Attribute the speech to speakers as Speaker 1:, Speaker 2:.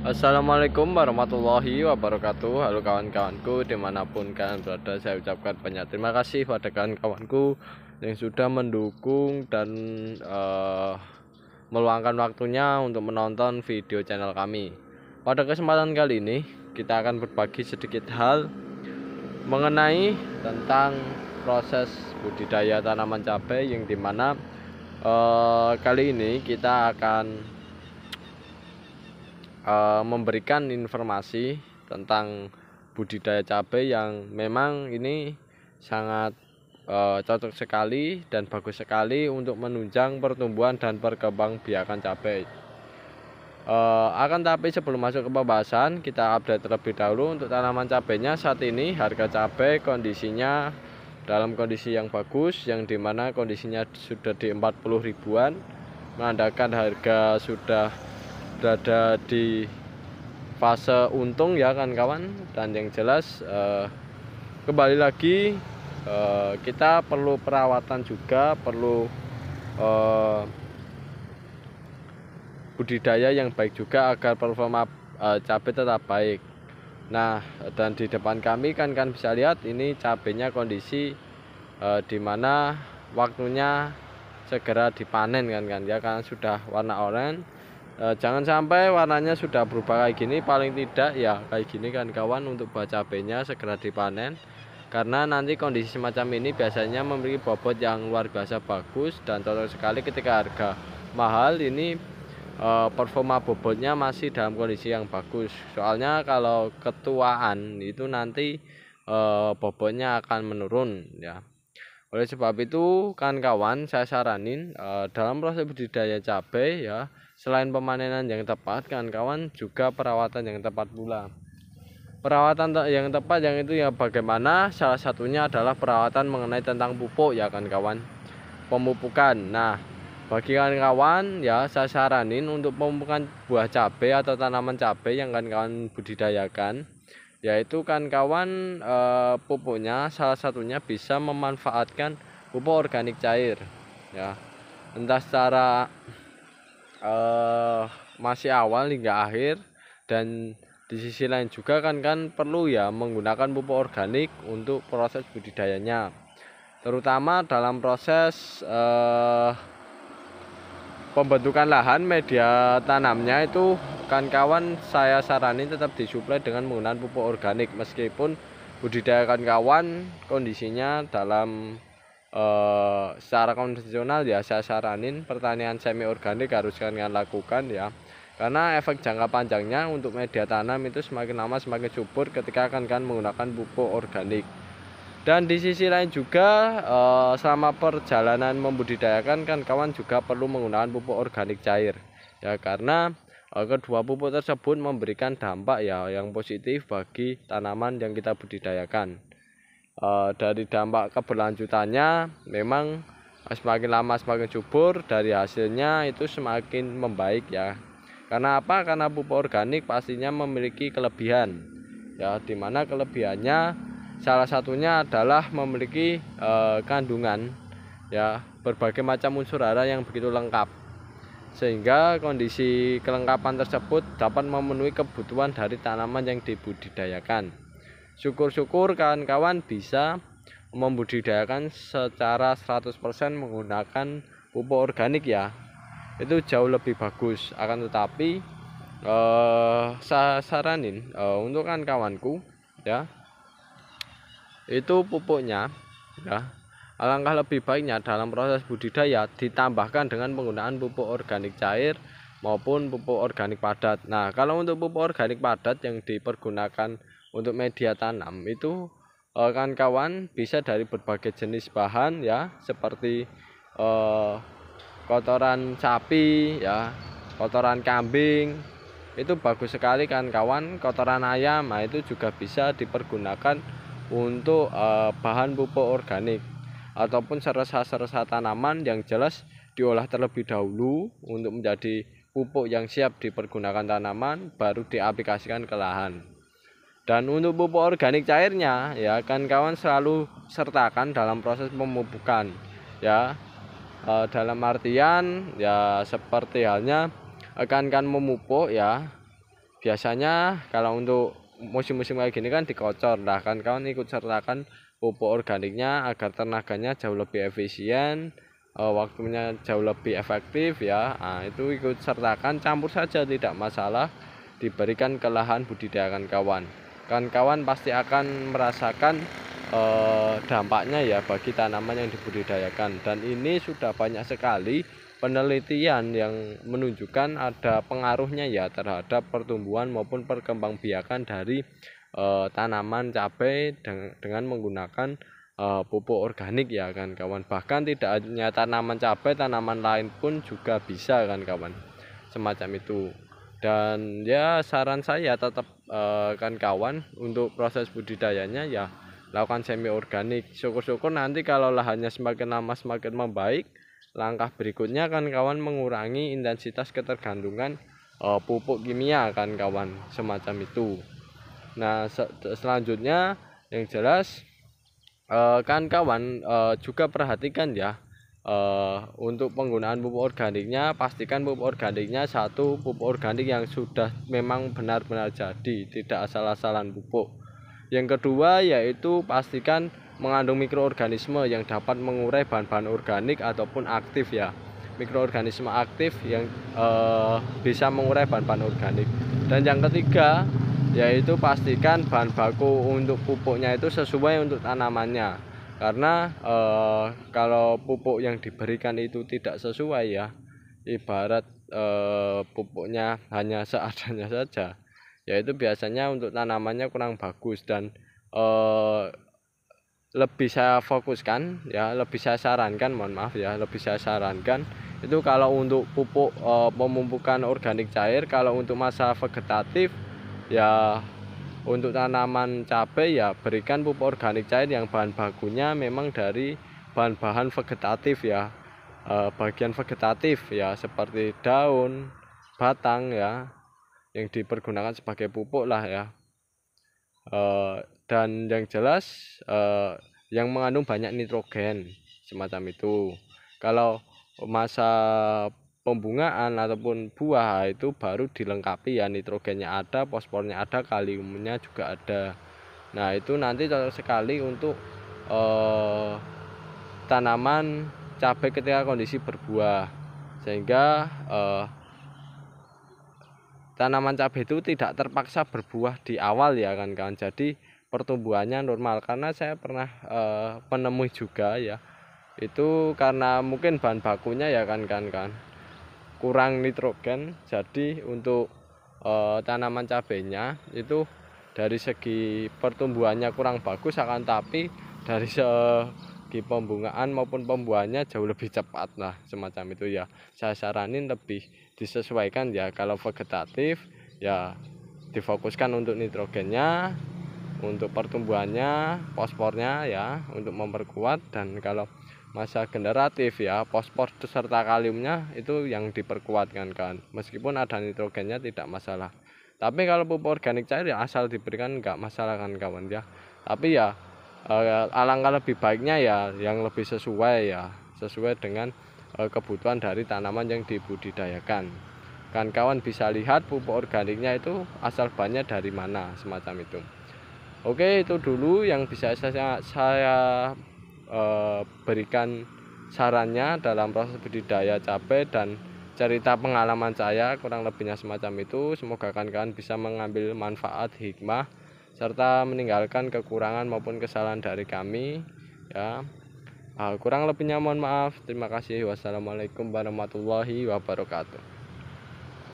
Speaker 1: Assalamualaikum warahmatullahi wabarakatuh. Halo kawan-kawanku dimanapun kalian berada, saya ucapkan banyak terima kasih pada kawan-kawanku yang sudah mendukung dan meluangkan waktunya untuk menonton video channel kami. Pada kesempatan kali ini kita akan berbagi sedikit hal mengenai tentang proses budidaya tanaman cabai, yang dimana kali ini kita akan memberikan informasi tentang budidaya cabai yang memang ini sangat cocok sekali dan bagus sekali untuk menunjang pertumbuhan dan perkembangbiakan cabai. Akan tapi sebelum masuk ke pembahasan, kita update terlebih dahulu untuk tanaman cabainya. Saat ini harga cabai kondisinya dalam kondisi yang bagus, yang dimana kondisinya sudah di 40 ribuan, menandakan harga sudah berada di fase untung ya kawan-kawan. Dan yang jelas kembali lagi kita perlu perawatan juga, perlu budidaya yang baik juga agar performa cabai tetap baik. Nah, dan di depan kami kan bisa lihat ini cabainya kondisi dimana waktunya segera dipanen kan ya, karena sudah warna oranye. Jangan sampai warnanya sudah berubah kayak gini, paling tidak ya kayak gini kan kawan, untuk buah cabenya segera dipanen, karena nanti kondisi semacam ini biasanya memiliki bobot yang luar biasa bagus dan cocok sekali ketika harga mahal ini. Performa bobotnya masih dalam kondisi yang bagus, soalnya kalau ketuaan itu nanti bobotnya akan menurun ya. Oleh sebab itu kan kawan, saya saranin dalam proses budidaya cabai ya, selain pemanenan yang tepat kan kawan, juga perawatan yang tepat pula. Perawatan yang tepat yang itu ya bagaimana? Salah satunya adalah perawatan mengenai tentang pupuk ya kan kawan, pemupukan. Nah, bagi kawan-kawan ya, saya saranin untuk pemupukan buah cabai atau tanaman cabai yang kawan budidayakan, yaitu kan kawan pupuknya salah satunya bisa memanfaatkan pupuk organik cair ya, entah secara masih awal hingga akhir. Dan di sisi lain juga kan perlu ya menggunakan pupuk organik untuk proses budidayanya, terutama dalam proses pembentukan lahan media tanamnya itu kan kawan, saya saranin tetap disuplai dengan menggunakan pupuk organik. Meskipun budidaya kawan kondisinya dalam secara konvensional ya, saya saranin pertanian semi organik harus kalian lakukan ya, karena efek jangka panjangnya untuk media tanam itu semakin lama semakin subur ketika akan menggunakan pupuk organik. Dan di sisi lain juga selama perjalanan membudidayakan kan kawan juga perlu menggunakan pupuk organik cair ya, karena kedua pupuk tersebut memberikan dampak ya yang positif bagi tanaman yang kita budidayakan. Dari dampak keberlanjutannya memang semakin lama semakin subur, dari hasilnya itu semakin membaik ya. Karena apa? Karena pupuk organik pastinya memiliki kelebihan ya, dimana kelebihannya salah satunya adalah memiliki kandungan ya berbagai macam unsur hara yang begitu lengkap, sehingga kondisi kelengkapan tersebut dapat memenuhi kebutuhan dari tanaman yang dibudidayakan. Syukur-syukur kawan-kawan bisa membudidayakan secara 100% menggunakan pupuk organik ya, itu jauh lebih bagus. Akan tetapi saya saranin untuk kawanku ya, itu pupuknya ya, alangkah lebih baiknya dalam proses budidaya ditambahkan dengan penggunaan pupuk organik cair maupun pupuk organik padat. Nah, kalau untuk pupuk organik padat yang dipergunakan untuk media tanam itu kan kawan bisa dari berbagai jenis bahan ya, seperti kotoran sapi ya, kotoran kambing itu bagus sekali kan kawan, kotoran ayam, nah itu juga bisa dipergunakan untuk bahan pupuk organik, ataupun seresa-seresa tanaman yang jelas diolah terlebih dahulu untuk menjadi pupuk yang siap dipergunakan tanaman, baru diaplikasikan ke lahan. Dan untuk pupuk organik cairnya ya kan kawan, selalu sertakan dalam proses pemupukan ya, dalam artian ya seperti halnya akan memupuk ya, biasanya kalau untuk musim-musim kayak gini kan dikocor. Nah, kan kawan ikut sertakan pupuk organiknya agar tenaganya jauh lebih efisien, waktunya jauh lebih efektif ya. Nah, itu ikut sertakan, campur saja tidak masalah, diberikan ke lahan budidaya kawan. Kawan-kawan pasti akan merasakan dampaknya ya bagi tanaman yang dibudidayakan, dan ini sudah banyak sekali penelitian yang menunjukkan ada pengaruhnya ya terhadap pertumbuhan maupun perkembangbiakan dari tanaman cabai dengan menggunakan pupuk organik ya kan kawan. Bahkan tidak hanya tanaman cabai, tanaman lain pun juga bisa kan kawan, semacam itu. Dan ya saran saya tetap kan kawan, untuk proses budidayanya ya lakukan semi organik. Syukur-syukur nanti kalau lahannya semakin lama semakin membaik, langkah berikutnya kan kawan mengurangi intensitas ketergantungan pupuk kimia kan kawan, semacam itu. Nah, selanjutnya yang jelas kan kawan juga perhatikan ya, untuk penggunaan pupuk organiknya, pastikan pupuk organiknya satu pupuk organik yang sudah memang benar-benar jadi, tidak asal-asalan pupuk. Yang kedua yaitu pastikan mengandung mikroorganisme yang dapat mengurai bahan-bahan organik ataupun aktif ya. Mikroorganisme aktif yang bisa mengurai bahan-bahan organik. Dan yang ketiga yaitu pastikan bahan baku untuk pupuknya itu sesuai untuk tanamannya. Karena kalau pupuk yang diberikan itu tidak sesuai ya, ibarat pupuknya hanya seadanya saja, yaitu biasanya untuk tanamannya kurang bagus. Dan lebih saya fokuskan ya, lebih saya sarankan, mohon maaf ya, lebih saya sarankan itu kalau untuk pupuk pemupukan organik cair, kalau untuk masa vegetatif ya, untuk tanaman cabai ya berikan pupuk organik cair yang bahan bakunya memang dari bahan-bahan vegetatif ya, bagian vegetatif ya, seperti daun, batang ya, yang dipergunakan sebagai pupuk lah ya. Dan yang jelas yang mengandung banyak nitrogen, semacam itu. Kalau masa pembungaan ataupun buah itu baru dilengkapi ya, nitrogennya ada, fosfornya ada, kaliumnya juga ada. Nah, itu nanti cocok sekali untuk tanaman cabai ketika kondisi berbuah, sehingga tanaman cabai itu tidak terpaksa berbuah di awal ya kan kawan. Jadi pertumbuhannya normal, karena saya pernah menemui juga ya, itu karena mungkin bahan bakunya ya kan kurang nitrogen. Jadi untuk tanaman cabainya itu dari segi pertumbuhannya kurang bagus, akan tapi dari segi pembungaan maupun pembuahannya jauh lebih cepat lah, semacam itu ya. Saya saranin lebih disesuaikan ya, kalau vegetatif ya difokuskan untuk nitrogennya, untuk pertumbuhannya, fosfornya ya untuk memperkuat. Dan kalau masa generatif ya, fosfor serta kaliumnya itu yang diperkuatkan kan, meskipun ada nitrogennya tidak masalah. Tapi kalau pupuk organik cair ya asal diberikan nggak masalah kan kawan ya. Tapi ya alangkah lebih baiknya ya yang lebih sesuai ya, sesuai dengan kebutuhan dari tanaman yang dibudidayakan. Kan kawan bisa lihat pupuk organiknya itu asal bahannya dari mana, semacam itu. Oke, itu dulu yang bisa saya berikan sarannya dalam proses budidaya cabai dan cerita pengalaman saya, kurang lebihnya semacam itu. Semoga kawan-kawan bisa mengambil manfaat, hikmah, serta meninggalkan kekurangan maupun kesalahan dari kami ya. Kurang lebihnya mohon maaf. Terima kasih. Wassalamualaikum warahmatullahi wabarakatuh.